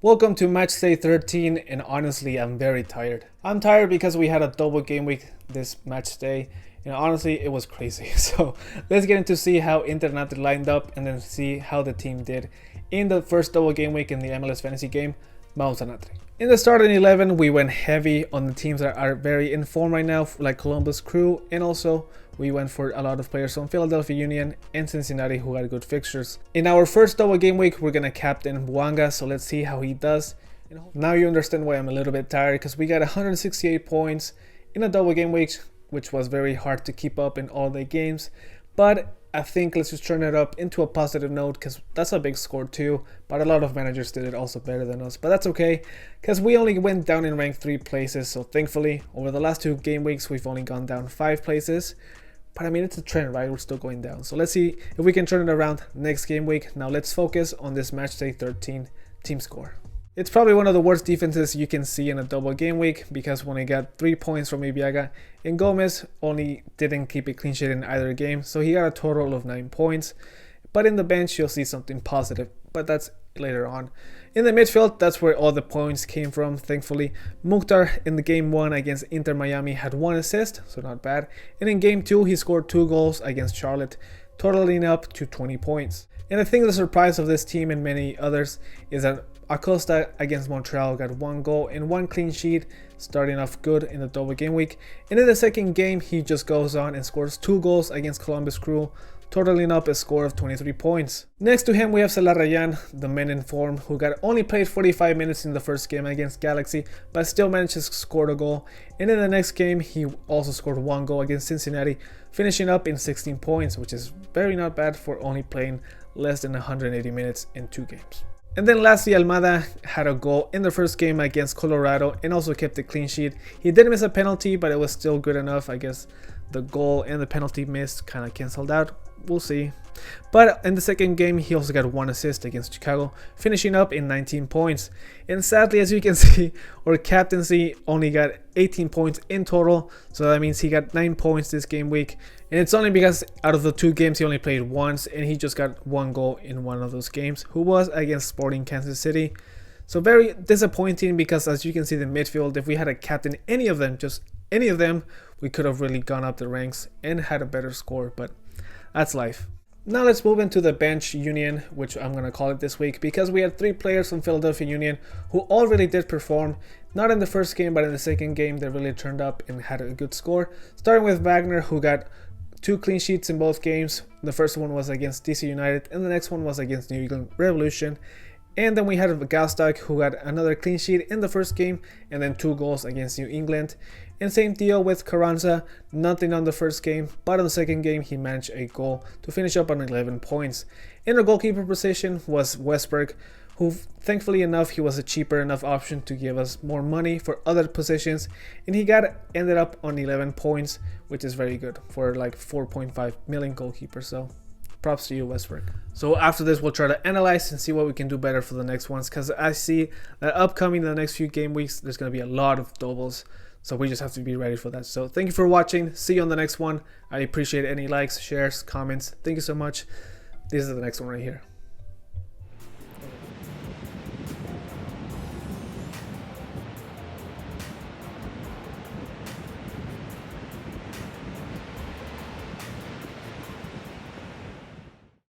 Welcome to Matchday 13, and honestly, I'm very tired. I'm tired because we had a double game week this match day, and honestly, it was crazy. So let's get into see how Internat lined up and then see how the team did in the first double game week in the MLS fantasy game. Vamos a Natri. In the starting 11, we went heavy on the teams that are very in form right now, like Columbus Crew, and also we went for a lot of players from Philadelphia Union and Cincinnati who had good fixtures. In our first double game week, we're gonna captain Bouanga, so let's see how he does. Now you understand why I'm a little bit tired, because we got 168 points in a double game week, which was very hard to keep up in all the games. But I think let's just turn it up into a positive note, because that's a big score too, but a lot of managers did it also better than us, but that's okay because we only went down in rank 3 places. So thankfully over the last 2 game weeks we've only gone down 5 places, but I mean, it's a trend, right? We're still going down, so let's see if we can turn it around next game week. Now let's focus on this matchday 13 team score. It's probably one of the worst defenses you can see in a double game week, because when I got 3 points from Ibiaga, and Gomez only didn't keep a clean sheet in either game, so he got a total of 9 points. But in the bench you'll see something positive, but that's later on. In the midfield, that's where all the points came from, thankfully. Mukhtar in the game 1 against Inter Miami had 1 assist, so not bad. And in game 2 he scored 2 goals against Charlotte, totaling up to 20 points. And I think the surprise of this team and many others is that Acosta against Montreal got 1 goal and 1 clean sheet, starting off good in the double game week. And in the second game he just goes on and scores 2 goals against Columbus Crew, totaling up a score of 23 points. Next to him we have Salah Rayan, the man in form, who got only played 45 minutes in the first game against Galaxy, but still managed to score a goal. And in the next game he also scored 1 goal against Cincinnati, finishing up in 16 points, which is very not bad for only playing less than 180 minutes in 2 games. And then lastly, Almada had a goal in the first game against Colorado and also kept a clean sheet. He did miss a penalty, but it was still good enough. I guess the goal and the penalty missed kind of canceled out. We'll see. But in the second game he also got 1 assist against Chicago, finishing up in 19 points. And sadly, as you can see, our captaincy only got 18 points in total, so that means he got 9 points this game week. And it's only because out of the 2 games he only played once, and he just got 1 goal in one of those games, who was against Sporting Kansas City. So very disappointing, because as you can see, the midfield, if we had a captain any of them, just any of them, we could have really gone up the ranks and had a better score, but that's life. Now let's move into the bench union, which I'm going to call it this week, because we had 3 players from Philadelphia Union who all really did perform. Not in the first game, but in the second game they really turned up and had a good score. Starting with Wagner, who got 2 clean sheets in both games. The first one was against DC United and the next one was against New England Revolution. And then we had Gastak, who got another clean sheet in the first game and then 2 goals against New England. And same deal with Carranza, nothing on the first game, but on the second game he managed a goal to finish up on 11 points. In the goalkeeper position was Westberg, who thankfully enough he was a cheaper enough option to give us more money for other positions, and he ended up on 11 points, which is very good for like 4.5 million goalkeeper. So props to you, Westberg. So after this we'll try to analyze and see what we can do better for the next ones, because I see that upcoming in the next few game weeks there's going to be a lot of doubles, so we just have to be ready for that. So thank you for watching. See you on the next one. I appreciate any likes, shares, comments. Thank you so much. This is the next one right here.